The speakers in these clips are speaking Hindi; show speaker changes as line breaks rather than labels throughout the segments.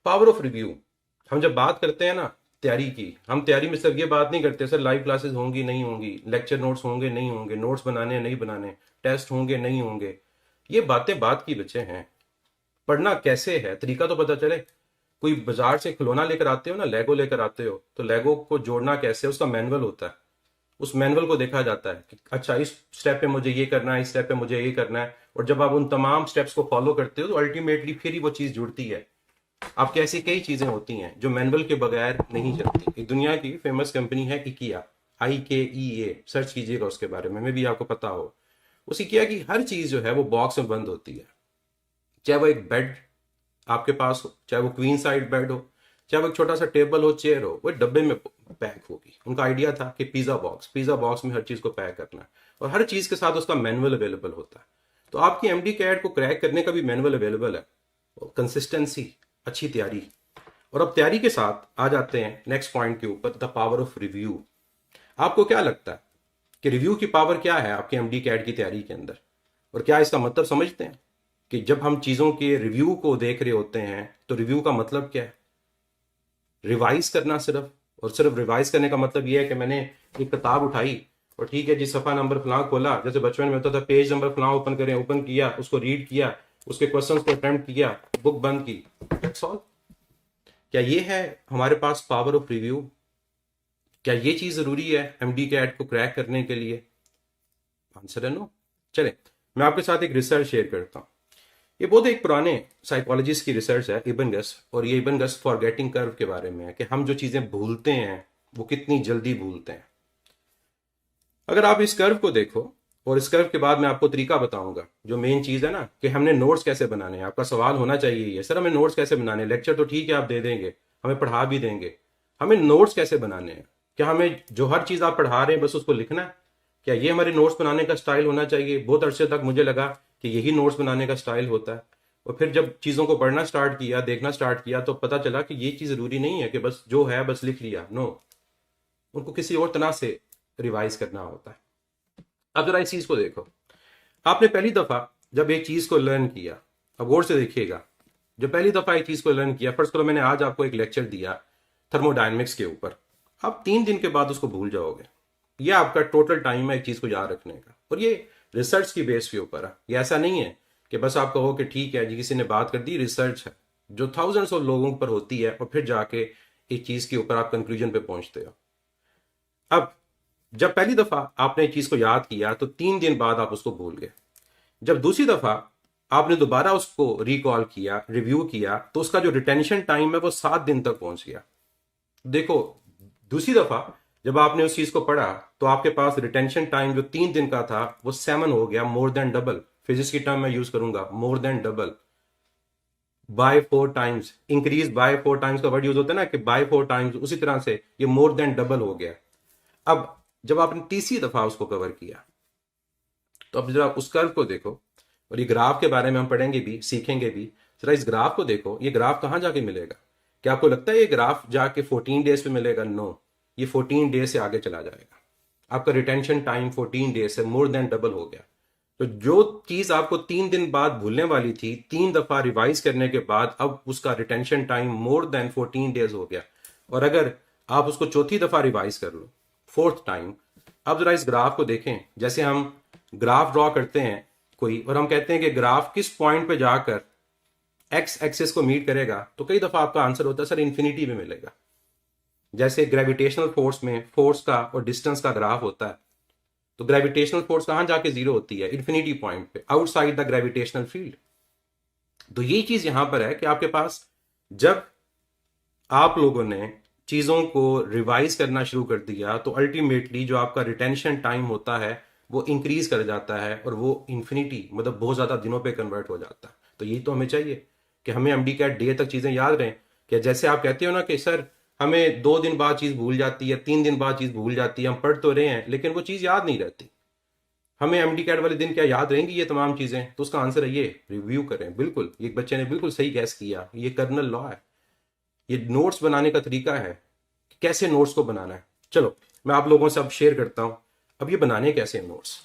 Power of review. हम जब बात करते हैं ना तैयारी की, हम तैयारी में सिर्फ ये बात नहीं करते सर लाइव क्लासेस होंगी नहीं होंगी, लेक्चर नोट्स होंगे नहीं होंगे, नोट्स बनाने नहीं बनाने, टेस्ट होंगे नहीं होंगे। ये बातें बात की बच्चे हैं। पढ़ना कैसे है तरीका तो पता चले। कोई बाजार से खिलौना लेकर आते हो ना, लेगो लेकर आते हो, तो लेगो को जोड़ना कैसे है उसका मैनुअल होता है। उस मैनुअल को देखा जाता है कि अच्छा इस स्टेप पे मुझे ये करना है, इस स्टेप पे मुझे ये करना है, और जब आप उन तमाम स्टेप्स को फॉलो करते हो तो अल्टीमेटली फिर ही वो चीज जुड़ती है। आपकी ऐसी कई चीजें होती हैं जो मैनुअल के बगैर नहीं चलती। एक दुनिया की फेमस कंपनी है इकिया, IKEA, सर्च कीजिएगा उसके बारे में भी आपको पता हो। उस इकिया की हर चीज जो है वो बॉक्स में बंद होती है। चाहे वो एक बेड आपके पास हो, चाहे वो क्वीन साइड बेड हो, चाहे वो एक छोटा सा टेबल हो, चेयर हो, वो डब्बे में पैक होगी। उनका आइडिया था कि पिज्जा बॉक्स में हर चीज को पैक करना है, और हर चीज के साथ उसका मैनुअल अवेलेबल होता है। तो आपकी MD कैट को क्रैक करने का भी मैनुअल अवेलेबल है। कंसिस्टेंसी, अच्छी तैयारी। और अब तैयारी के साथ आ जाते हैं नेक्स्ट पॉइंट के ऊपर, द पावर ऑफ रिव्यू। आपको क्या लगता है कि रिव्यू की पावर क्या है आपके MD कैट की तैयारी के अंदर, और क्या इसका मतलब समझते हैं कि जब हम चीजों के रिव्यू को देख रहे होते हैं तो रिव्यू का मतलब क्या है? रिवाइज करना सिर्फ, और सिर्फ रिवाइज करने का मतलब यह है कि मैंने एक किताब उठाई और ठीक है जी सफा नंबर फलां खोला, जैसे बचपन में होता था पेज नंबर फलां ओपन करें, ओपन किया, उसको रीड किया, उसके क्वेश्चंस को अटेम्प्ट किया, बुक बंद की, दैट्स ऑल। क्या ये है हमारे पास पावर ऑफ रिव्यू? क्या ये चीज जरूरी है MD कैट को क्रैक करने के लिए? आंसर है नो। चले मैं आपके साथ एक रिसर्च शेयर करता हूँ। ये बहुत एक पुराने साइकोलॉजिस्ट की रिसर्च है, इबन गस, और ये इबन गस फॉरगेटिंग कर्व के बारे में है कि हम जो चीजें भूलते हैं वो कितनी जल्दी भूलते हैं। अगर आप इस कर्व को देखो, और इस कर्व के बाद मैं आपको तरीका बताऊंगा, जो मेन चीज है ना कि हमने नोट्स कैसे बनाने हैं। आपका सवाल होना चाहिए ये, सर हमें नोट्स कैसे बनाने हैं? लेक्चर तो ठीक है आप दे देंगे, हमें पढ़ा भी देंगे, हमें नोट्स कैसे बनाने हैं? क्या हमें जो हर चीज आप पढ़ा रहे हैं बस उसको लिखना है? क्या ये हमारे नोट्स बनाने का स्टाइल होना चाहिए? बहुत अरसे तक मुझे लगा कि यही नोट्स बनाने का स्टाइल होता है, और फिर जब चीजों को पढ़ना स्टार्ट किया, देखना स्टार्ट किया, तो पता चला कि ये चीज जरूरी नहीं है कि बस जो है बस लिख लिया। नो, उनको किसी और तरह से रिवाइज करना होता है। अब जरा इस चीज को देखो। आपने पहली दफा जब एक चीज को लर्न किया, अब गौर से देखिएगा, जब पहली दफा एक चीज को लर्न किया, फर्स्ट करो मैंने आज आपको एक लेक्चर दिया थर्मोडायनेमिक्स के ऊपर, आप 3 दिन के बाद उसको भूल जाओगे। ये आपका टोटल टाइम है एक चीज को याद रखने का, और ये रिसर्च की बेस के ऊपर है। ये ऐसा नहीं है कि बस आप कहो कि ठीक है जी किसी ने बात कर दी, रिसर्च है जो थाउजेंड्स ऑफ लोगों पर होती है, और फिर जाके एक चीज के ऊपर आप कंक्लूजन पे पहुंचते हो। अब जब पहली दफा आपने एक चीज को याद किया तो 3 दिन बाद आप उसको भूल गए। जब दूसरी दफा आपने दोबारा उसको रिकॉल किया, रिव्यू किया, तो उसका जो रिटेंशन टाइम है वो 7 दिन तक पहुंच गया। देखो, दूसरी दफा जब आपने उस चीज को पढ़ा तो आपके पास रिटेंशन टाइम जो 3 दिन का था वो 7 हो गया, मोर देन डबल। फिजिक्स की टर्म में यूज करूंगा, more than double, by 4 times, increase by 4 times का वर्ड यूज होता है ना कि बाय 4 टाइम्स, उसी तरह से ये मोर देन डबल हो गया। अब जब आपने तीसरी दफा उसको कवर किया तो अब जरा उस कर्व को देखो, और ये ग्राफ के बारे में हम पढ़ेंगे भी, सीखेंगे भी। जरा इस ग्राफ को देखो, ये ग्राफ कहां जाके मिलेगा? क्या आपको लगता है ये ग्राफ जाके 14 डेज पे मिलेगा? नो, ये 14 डेज से आगे चला जाएगा। आपका रिटेंशन टाइम 14 डेज से मोर देन डबल हो गया। तो जो चीज आपको 3 दिन बाद भूलने वाली थी, 3 दफा रिवाइज करने के बाद अब उसका retention time more than 14 days हो गया। और अगर आप उसको चौथी दफा रिवाइज कर लो, फोर्थ टाइम, अब जरा इस ग्राफ को देखें। जैसे हम ग्राफ ड्रॉ करते हैं कोई, और हम कहते हैं कि ग्राफ किस पॉइंट पे जाकर एक्स एक्सिस को मीट करेगा, तो कई दफा आपका आंसर होता है सर इन्फिनिटी में मिलेगा। जैसे ग्रेविटेशनल फोर्स में फोर्स का और डिस्टेंस का ग्राफ होता है, तो ग्रेविटेशनल फोर्स कहां जाके जीरो होती है? इन्फिनिटी पॉइंट पे, आउटसाइड द ग्रेविटेशनल फील्ड। तो ये चीज यहां पर है कि आपके पास जब आप लोगों ने चीजों को रिवाइज करना शुरू कर दिया तो अल्टीमेटली जो आपका रिटेंशन टाइम होता है वो इंक्रीज कर जाता है, और वो इन्फिनिटी मतलब बहुत ज्यादा दिनों पे कन्वर्ट हो जाता है। तो यही तो हमें चाहिए कि हमें MD कैट डे तक चीजें याद रहें। कि जैसे आप कहते हो ना कि सर हमें 2 दिन बाद चीज भूल जाती है, 3 दिन बाद चीज भूल जाती है, हम पढ़ तो रहे हैं लेकिन वो चीज याद नहीं रहती। हमें MD कैट वाले दिन क्या याद रहेंगी ये तमाम चीजें? तो उसका आंसर है ये, रिव्यू करें। बिल्कुल, ये बच्चे ने बिल्कुल सही गैस किया, ये कर्नल लॉ है। ये नोट्स बनाने का तरीका है कि कैसे नोट्स को बनाना है। चलो मैं आप लोगों से अब शेयर करता हूं, अब ये बनाने कैसे हैं नोट्स।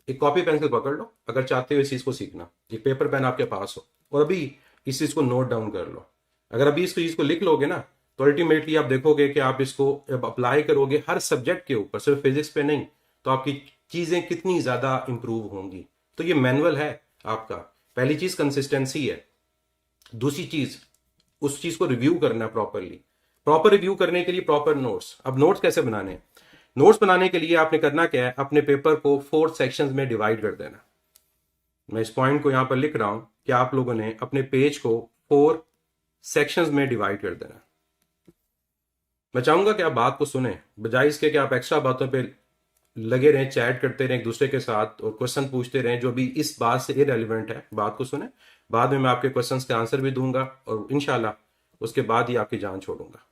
एक कॉपी पेंसिल पकड़ लो अगर चाहते हो इस चीज को सीखना, एक पेपर पेन आपके पास हो, और अभी इस चीज को नोट डाउन कर लो। अगर अभी इस चीज को लिख लोगे ना तो अल्टीमेटली आप देखोगे कि आप इसको जब अप्लाई करोगे हर सब्जेक्ट के ऊपर, सिर्फ फिजिक्स पे नहीं, तो आपकी चीजें कितनी ज्यादा इंप्रूव होंगी। तो ये मैनुअल है आपका। पहली चीज कंसिस्टेंसी है, दूसरी चीज उस चीज को रिव्यू करना प्रॉपरली। प्रॉपर रिव्यू करने के लिए प्रॉपर नोट्स। अब नोट्स कैसे बनाने हैं? नोट्स बनाने के लिए आपने करना क्या है, अपने पेपर को 4 सेक्शंस में डिवाइड कर देना। मैं इस पॉइंट को यहां पर लिख रहा हूं कि आप लोगों ने अपने पेज को 4 सेक्शंस में डिवाइड कर देना। मैं चाहूंगा कि आप बात को सुने, बजाय इसके कि आप एक्स्ट्रा बातों पे लगे रहें, चैट करते रहें एक दूसरे के साथ और क्वेश्चन पूछते रहें जो भी इस बात से इरेलीवेंट है। बात को सुने, बाद में मैं आपके क्वेश्चंस के आंसर भी दूंगा और इंशाल्लाह उसके बाद ही आपकी जान छोड़ूंगा।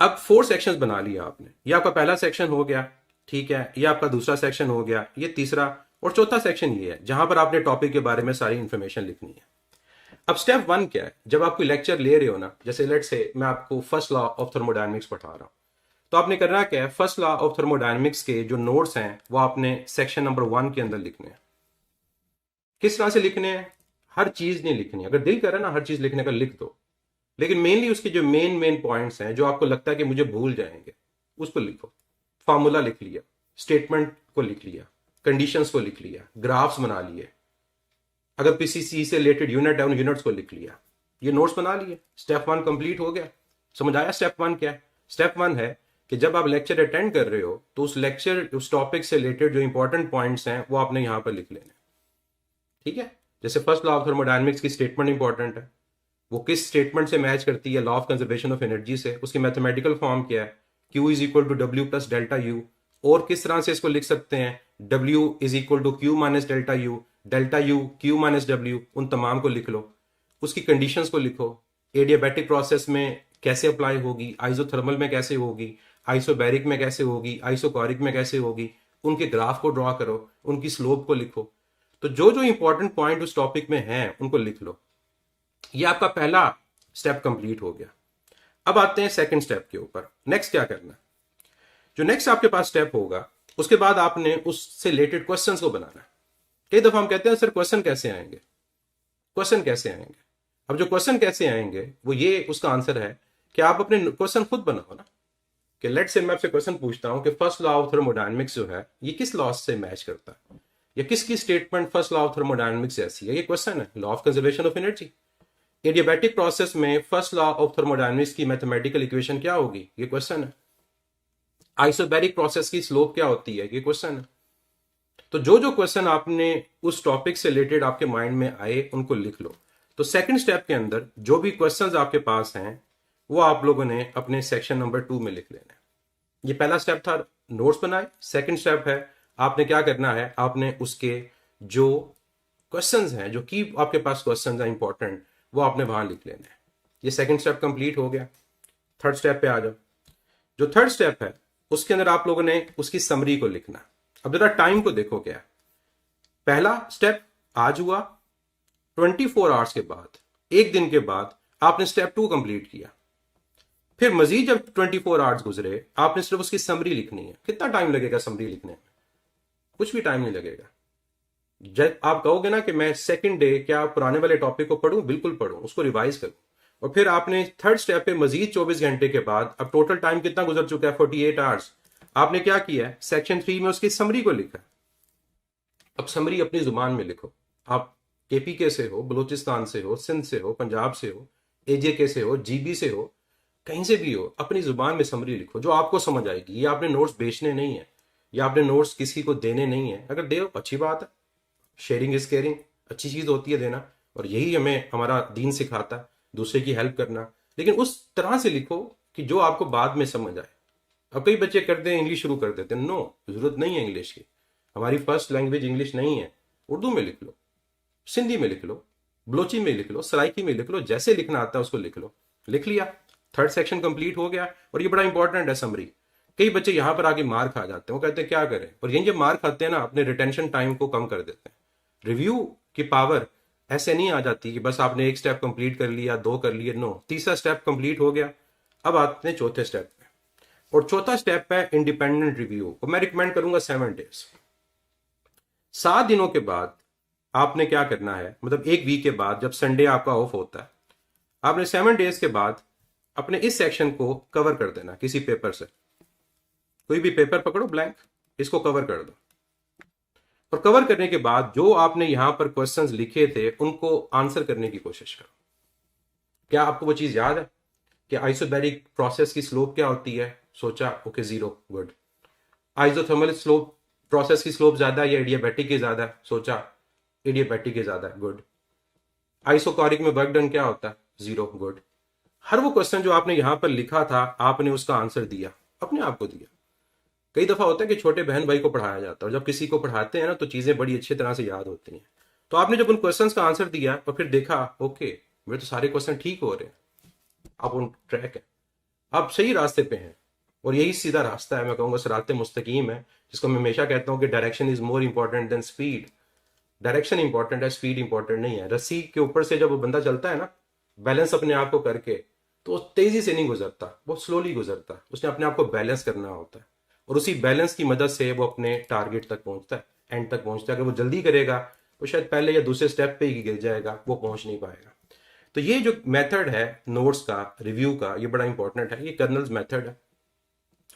अब 4 सेक्शंस बना लिया आपने। ये आपका पहला सेक्शन हो गया, ठीक है, ये आपका दूसरा सेक्शन हो गया, ये तीसरा और चौथा सेक्शन ये है जहां पर आपने टॉपिक के बारे में सारी इंफॉर्मेशन लिखनी है। अब स्टेप 1 क्या है? जब आप कोई लेक्चर ले रहे हो ना, जैसे लेट्स से मैं आपको फर्स्ट लॉ ऑफ थर्मोडायनेमिक्स पढ़ा रहा हूं, तो आपने करना क्या है, फर्स्ट लॉ ऑफ थर्मोडायनेमिक्स के जो नोट्स हैं वो आपने सेक्शन नंबर 1 के अंदर लिखने हैं। किस तरह से लिखने हैं? हर चीज नहीं लिखनी, अगर दिल करे ना हर चीज लिखने का लिख दो, लेकिन मेनली उसके जो मेन पॉइंट्स हैं जो आपको लगता है कि मुझे भूल जाएंगे उसको लिखो। फॉर्मूला लिख लिया, स्टेटमेंट को लिख लिया, कंडीशंस को लिख लिया, ग्राफ्स बना लिए, अगर पीसीसी से रिलेटेड यूनिट है उन यूनिट्स को लिख लिया, ये नोट्स बना लिए। स्टेप 1 कंप्लीट हो गया। समझ आया स्टेप 1 क्या है? स्टेप 1 है कि जब आप लेक्चर अटेंड कर रहे हो तो उस लेक्चर उस टॉपिक से रिलेटेड जो इंपॉर्टेंट पॉइंट्स हैं वो आपने यहां पर लिख लेने। ठीक है, जैसे फर्स्ट लॉ ऑफ थर्मोडायनेमिक्स की स्टेटमेंट इंपॉर्टेंट है, वो किस स्टेटमेंट से मैच करती है? Law of conservation of energy से। उसकी मैथमेटिकल फॉर्म क्या है? Q is equal to W plus delta U. और किस तरह से इसको लिख सकते हैं? W is equal to Q minus delta U, delta U Q minus W. उन तमाम को लिख लो, उसकी कंडीशंस को लिखो। एडियाबैटिक प्रोसेस में कैसे अप्लाई होगी, आइसोथर्मल में कैसे होगी, आइसोबैरिक में कैसे होगी, आइसोकॉरिक में कैसे होगी, उनके ग्राफ को ड्रॉ करो, उनकी स्लोप को लिखो। तो जो जो इंपॉर्टेंट पॉइंट उस टॉपिक में हैं उनको लिख लो। ये आपका पहला स्टेप कंप्लीट हो गया। अब आते हैं सेकंड स्टेप के ऊपर। नेक्स्ट क्या करना है? जो नेक्स्ट आपके पास स्टेप होगा उसके बाद आपने उससे रिलेटेड क्वेश्चंस को बनाना है। कई दफा हम कहते हैं सर क्वेश्चन कैसे आएंगे, क्वेश्चन कैसे आएंगे? अब जो क्वेश्चन कैसे आएंगे वो ये उसका आंसर है कि आप अपने क्वेश्चन खुद बनाओ ना। कि लेट्स से मैं आपसे क्वेश्चन पूछता हूं कि फर्स्ट लॉ ऑफ थर्मोडायनेमिक्स जो है ये किस लॉ से मैच करता है, या किसकी statement first law of thermodynamics ऐसी है? ये क्वेश्चन है। Law of conservation of energy. Adiabatic process में फर्स्ट लॉ ऑफ थर्मोडायनेमिक्स की मैथमेटिकल इक्वेशन क्या होगी? ये क्वेश्चन है। आइसोबैरिक प्रोसेस की स्लोप क्या होती है? ये क्वेश्चन है। तो जो जो क्वेश्चन आपने उस टॉपिक से रिलेटेड आपके माइंड में आए उनको लिख लो। तो सेकंड स्टेप के अंदर जो भी क्वेश्चंस आपके पास हैं वो आप लोगों ने अपने सेक्शन नंबर 2 में लिख लेना है। ये पहला स्टेप था, नोट्स बनाए। सेकंड स्टेप है आपने क्या करना है, आपने उसके जो क्वेश्चंस हैं, जो की आपके पास क्वेश्चंस हैं इंपॉर्टेंट, वो आपने वहां लिख लेना है। ये सेकंड स्टेप कंप्लीट हो गया। थर्ड स्टेप पे आ जाओ। जो थर्ड स्टेप है उसके अंदर आप लोगों ने उसकी समरी को लिखना। अब जरा टाइम को देखो क्या। पहला स्टेप आज हुआ, 24 आवर्स के बाद, एक दिन के बाद आपने स्टेप 2 कंप्लीट किया। फिर मजीद जब 24 आवर्स गुजरे आपने सिर्फ उसकी समरी लिखनी है। कितना टाइम लगेगा समरी लिखने में? कुछ भी टाइम नहीं लगेगा। जब आप कहोगे ना कि मैं सेकंड डे क्या पुराने वाले टॉपिक को पढ़ूं, बिल्कुल पढ़ूं, उसको रिवाइज करूं। और फिर आपने थर्ड स्टेप पे मजीद 24 घंटे के बाद, अब टोटल टाइम कितना गुजर चुका है? 48 आवर्स। आपने क्या किया है? सेक्शन 3 में उसकी समरी को लिखा। अब समरी अपनी जुबान में लिखो। आप केपीके से हो, बलूचिस्तान से हो, सिंध से हो, पंजाब से हो, एजेके से हो, जीबी से हो, कहीं से भी हो, अपनी जुबान में समरी लिखो जो आपको समझ आएगी। ये आपने नोट्स बेचने नहीं है, या आपने नोट्स किसी को देने नहीं है। अगर दे अच्छी बात है, शेयरिंग इज केयरिंग, अच्छी चीज होती है देना, और यही हमें हमारा दीन सिखाता है, दूसरे की हेल्प करना। लेकिन उस तरह से लिखो कि जो आपको बाद में समझ आए। अब कई बच्चे करते हैं इंग्लिश शुरू कर देते हैं। नो, जरूरत नहीं है इंग्लिश की। हमारी फर्स्ट लैंग्वेज इंग्लिश नहीं है। उर्दू में लिख लो, सिंधी में लिख लो, बलोची में लिख लो, सराइकी में लिख लो, जैसे लिखना आता है उसको लिख लो। लिख लिया, थर्ड सेक्शन कंप्लीट हो गया। और ये बड़ा इंपॉर्टेंट है समरी। कई बच्चे यहां पर आगे मार खा जाते हैं, वो कहते हैं क्या करें, और यही जब मार खाते हैं ना अपने रिटेंशन टाइम को कम कर देते हैं। रिव्यू की पावर ऐसे नहीं आ जाती कि बस आपने एक स्टेप कंप्लीट कर लिया, 2 कर लिए। नो, तीसरा स्टेप कंप्लीट हो गया। अब आते हैं चौथे स्टेप पे, और चौथा स्टेप है इंडिपेंडेंट रिव्यू। और मैं रिकमेंड करूंगा 7 डेज, 7 दिनों के बाद आपने क्या करना है, मतलब एक वीक के बाद, जब संडे आपका ऑफ होता है, आपने 7 डेज के बाद अपने इस सेक्शन को कवर कर देना किसी पेपर से। कोई भी पेपर पकड़ो ब्लैंक, इसको कवर कर दो, और कवर करने के बाद जो आपने यहां पर क्वेश्चंस लिखे थे उनको आंसर करने की कोशिश करो। क्या आपको वो चीज याद है कि आइसोबैरिक प्रोसेस की स्लोप क्या होती है? सोचा, okay 0, good. Isothermal slope process की स्लोप ज्यादा है या एडियाबैटिक की ज्यादा है? सोचा, एडियाबैटिक की ज्यादा है, गुड। आइसोकोरिक में वर्क डन क्या होता है? 0, गुड। हर वो क्वेश्चन जो आपने यहां पर लिखा था आपने उसका आंसर दिया, अपने आप को दिया। कई दफा होता है कि छोटे बहन भाई को पढ़ाया जाता है और जब किसी को पढ़ाते हैं ना तो चीजें बड़ी अच्छी तरह से याद होती हैं। तो आपने जब उन क्वेश्चंस का आंसर दिया और फिर देखा, ओके मेरे तो सारे क्वेश्चन ठीक हो रहे हैं, आप उन ट्रैक है, आप सही रास्ते पे हैं। और यही सीधा रास्ता है, मैं कहूँगा सिराते मुस्तकीम है, जिसको मैं हमेशा कहता हूँ कि direction is more important than speed. Direction important है, स्पीड इंपॉर्टेंट नहीं है। रस्सी के ऊपर से जब वो बंदा चलता है ना बैलेंस अपने आप को करके, तो वो तेजी से नहीं गुजरता, वो स्लोली गुजरता है। उसने अपने आप को बैलेंस करना होता है और उसी बैलेंस की मदद से वो अपने टारगेट तक पहुंचता है, एंड तक पहुंचता है। अगर वो जल्दी करेगा तो शायद पहले या दूसरे स्टेप पे ही गिर जाएगा, वो पहुंच नहीं पाएगा। तो ये जो मेथड है नोट्स का, रिव्यू का, ये बड़ा इंपॉर्टेंट है। ये कर्नल्स मेथड है।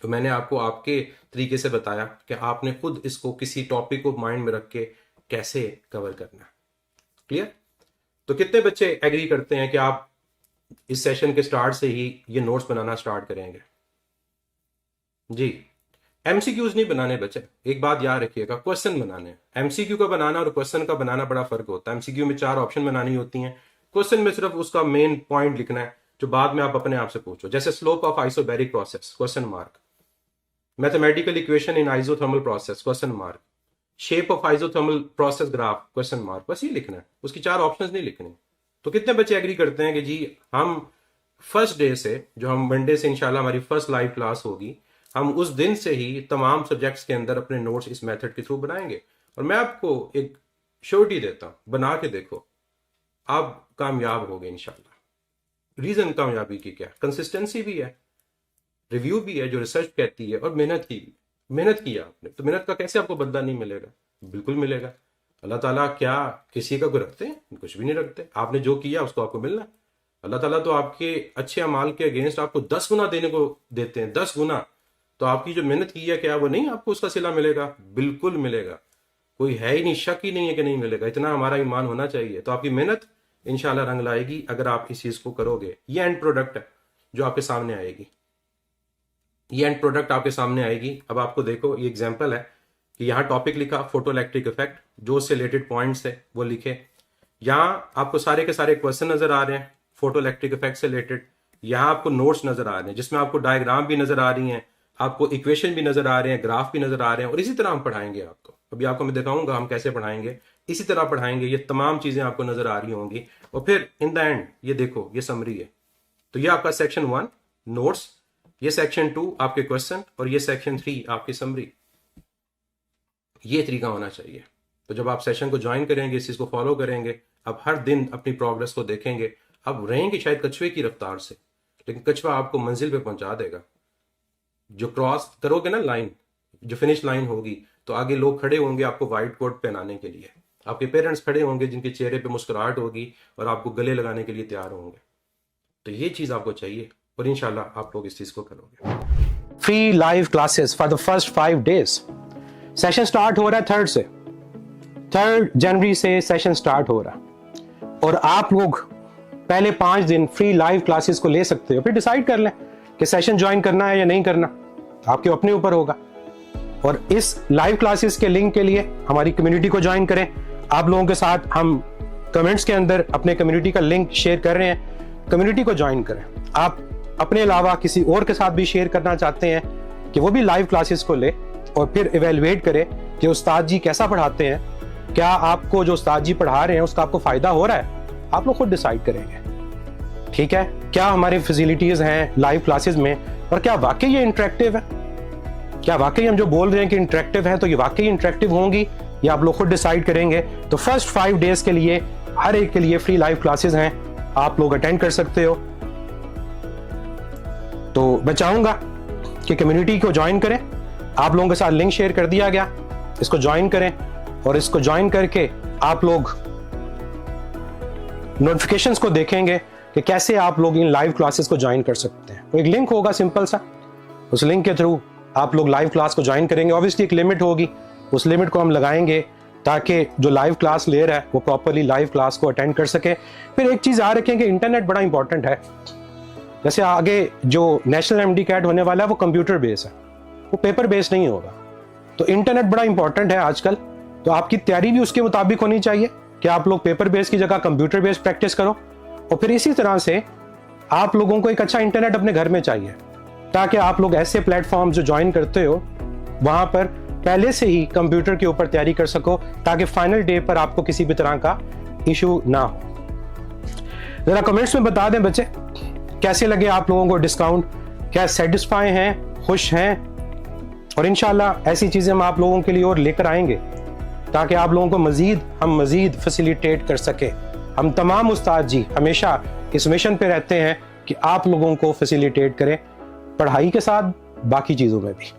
तो मैंने आपको आपके तरीके से बताया कि आपने खुद इसको किसी टॉपिक को माइंड में रख के कैसे कवर करना। क्लियर? तो कितने बच्चे एग्री करते हैं कि आप इस सेशन के स्टार्ट से ही ये नोट्स बनाना स्टार्ट करेंगे? जी। एमसीक्यूज नहीं बनाने बच्चे, एक बात याद रखिएगा, क्वेश्चन बनाने। एमसीक्यू का बनाना और क्वेश्चन का बनाना बड़ा फर्क होता है। एमसीक्यू में 4 ऑप्शन बनानी होती हैं, क्वेश्चन में सिर्फ उसका मेन पॉइंट लिखना है जो बाद में आप अपने आप से पूछो। जैसे slope of isobaric process, question mark. Mathematical equation in isothermal process, question mark. Shape of isothermal process graph, question mark. बस ये लिखना है, उसकी 4 ऑप्शंस नहीं लिखने। तो कितने बच्चे एग्री करते हैं कि जी हम फर्स्ट डे से, जो हम मंडे से इंशाल्लाह हमारी फर्स्ट लाइव क्लास होगी, हम उस दिन से ही तमाम सब्जेक्ट्स के अंदर अपने नोट्स इस मेथड के थ्रू बनाएंगे। और मैं आपको एक श्योरिटी देता हूं, बना के देखो, आप कामयाब होगे इंशाल्लाह। रीजन कामयाबी की क्या? कंसिस्टेंसी भी है, रिव्यू भी है जो रिसर्च कहती है, और मेहनत की। मेहनत की आपने तो मेहनत का कैसे आपको बदला नहीं मिलेगा? बिल्कुल मिलेगा। अल्लाह ताला क्या किसी का कोई रखते हैं? कुछ भी नहीं रखते। आपने जो किया उसको आपको मिलना। अल्लाह ताला तो आपके अच्छे अमाल के अगेंस्ट आपको 10 गुना देने को देते हैं, 10 गुना। तो आपकी जो मेहनत की है क्या वो नहीं आपको उसका सिला मिलेगा? बिल्कुल मिलेगा। कोई है ही नहीं, शक ही नहीं है कि नहीं मिलेगा। इतना हमारा ईमान होना चाहिए। तो आपकी मेहनत इंशाल्लाह रंग लाएगी अगर आप इस चीज को करोगे। ये एंड प्रोडक्ट है जो आपके सामने आएगी, ये एंड प्रोडक्ट आपके सामने आएगी। अब आपको देखो, ये एग्जांपल है कि यहाँ टॉपिक लिखा फोटो इलेक्ट्रिक इफेक्ट, जो उससे रिलेटेड पॉइंट्स है वो लिखे। यहाँ आपको सारे के सारे क्वेश्चन नजर आ रहे हैं फोटो इलेक्ट्रिक इफेक्ट से रिलेटेड। यहाँ आपको नोट्स नजर आ रहे हैं जिसमें आपको डायग्राम भी नजर आ रही हैं, आपको इक्वेशन भी नजर आ रहे हैं, ग्राफ भी नजर आ रहे हैं। और इसी तरह हम पढ़ाएंगे आपको। अभी आपको मैं दिखाऊंगा हम कैसे पढ़ाएंगे, इसी तरह पढ़ाएंगे। ये तमाम चीजें आपको नजर आ रही होंगी। और फिर इन द एंड ये देखो, ये समरी है। तो ये आपका सेक्शन 1 नोट्स, ये सेक्शन 2 आपके क्वेश्चन, और ये सेक्शन 3 आपकी समरी। ये तरीका होना चाहिए। तो जब आप सेशन को ज्वाइन करेंगे, इस चीज को फॉलो करेंगे, आप हर दिन अपनी प्रोग्रेस को देखेंगे। आप रहेंगे शायद कछुए की रफ्तार से, लेकिन कछुआ आपको मंजिल पे पहुंचा देगा। जो क्रॉस करोगे ना लाइन, जो फिनिश लाइन होगी, तो आगे लोग खड़े होंगे आपको व्हाइट कोट पहनाने के लिए। आपके पेरेंट्स खड़े होंगे जिनके चेहरे पे मुस्कुराहट होगी और आपको गले लगाने के लिए तैयार होंगे। तो ये चीज आपको चाहिए और इंशाल्लाह आप लोग इस चीज को करोगे।
Free live classes for the first 5 days. Session start हो रहा है 3rd से, 3 जनवरी से सेशन स्टार्ट हो रहा है। और आप लोग पहले 5 दिन फ्री लाइव क्लासेस को ले सकते हो, फिर डिसाइड कर लें कि सेशन ज्वाइन करना है या नहीं करना, आपके अपने ऊपर होगा। और इस लाइव क्लासेस के लिंक के लिए हमारी कम्युनिटी को ज्वाइन करें। आप लोगों के साथ हम कमेंट्स के अंदर अपने कम्युनिटी का लिंक शेयर कर रहे हैं, कम्युनिटी को ज्वाइन करें। आप अपने अलावा किसी और के साथ भी शेयर करना चाहते हैं कि वो भी लाइव क्लासेस को ले और फिर इवेलुएट करे कि उस्ताद जी कैसा पढ़ाते हैं, क्या आपको जो उस्ताद जी पढ़ा रहे हैं उसका आपको फायदा हो रहा है, आप लोग खुद डिसाइड करेंगे। ठीक है, क्या हमारी फैसिलिटीज हैं लाइव क्लासेस में, और क्या वाकई ये इंटरेक्टिव है? क्या वाकई हम जो बोल रहे हैं कि इंटरेक्टिव है तो ये वाकई इंटरेक्टिव होंगी, ये आप लोग खुद डिसाइड करेंगे। तो फर्स्ट 5 डेज के लिए हर एक के लिए फ्री लाइव क्लासेस हैं, आप लोग अटेंड कर सकते हो। तो मैं चाहूंगा कि कम्युनिटी को ज्वाइन करें। आप लोगों के साथ लिंक शेयर कर दिया गया, इसको ज्वाइन करें और इसको ज्वाइन करके आप लोग नोटिफिकेशंस को देखेंगे कि कैसे आप लोग इन लाइव क्लासेस को ज्वाइन कर सकते हैं। तो एक लिंक होगा सिंपल सा, उस लिंक के थ्रू आप लोग लाइव क्लास को ज्वाइन करेंगे। ऑब्वियसली एक लिमिट होगी, उस लिमिट को हम लगाएंगे ताकि जो लाइव क्लास ले रहा है वो प्रॉपरली लाइव क्लास को अटेंड कर सके। फिर एक चीज़ याद रखें कि इंटरनेट बड़ा इंपॉर्टेंट है। जैसे आगे जो नेशनल एमडी कैट होने वाला है वो कंप्यूटर बेस है, वो पेपर बेस नहीं होगा। तो इंटरनेट बड़ा इंपॉर्टेंट है आजकल, तो आपकी तैयारी भी उसके मुताबिक होनी चाहिए कि आप लोग पेपर बेस की जगह कंप्यूटर बेस प्रैक्टिस करो। और फिर इसी तरह से आप लोगों को एक अच्छा इंटरनेट अपने घर में चाहिए ताकि आप लोग ऐसे प्लेटफॉर्म जो ज्वाइन करते हो वहाँ पर पहले से ही कंप्यूटर के ऊपर तैयारी कर सको, ताकि फाइनल डे पर आपको किसी भी तरह का इशू ना हो। ज़रा कमेंट्स में बता दें बच्चे, कैसे लगे आप लोगों को डिस्काउंट, क्या सेटिस्फाई हैं, खुश हैं? और इंशाल्लाह ऐसी चीज़ें हम आप लोगों के लिए और लेकर आएंगे ताकि आप लोगों को मज़ीद फैसिलिटेट कर सके। हम तमाम उस्ताद जी हमेशा इस मिशन पे रहते हैं कि आप लोगों को फैसिलिटेट करें, पढ़ाई के साथ बाकी चीज़ों में भी।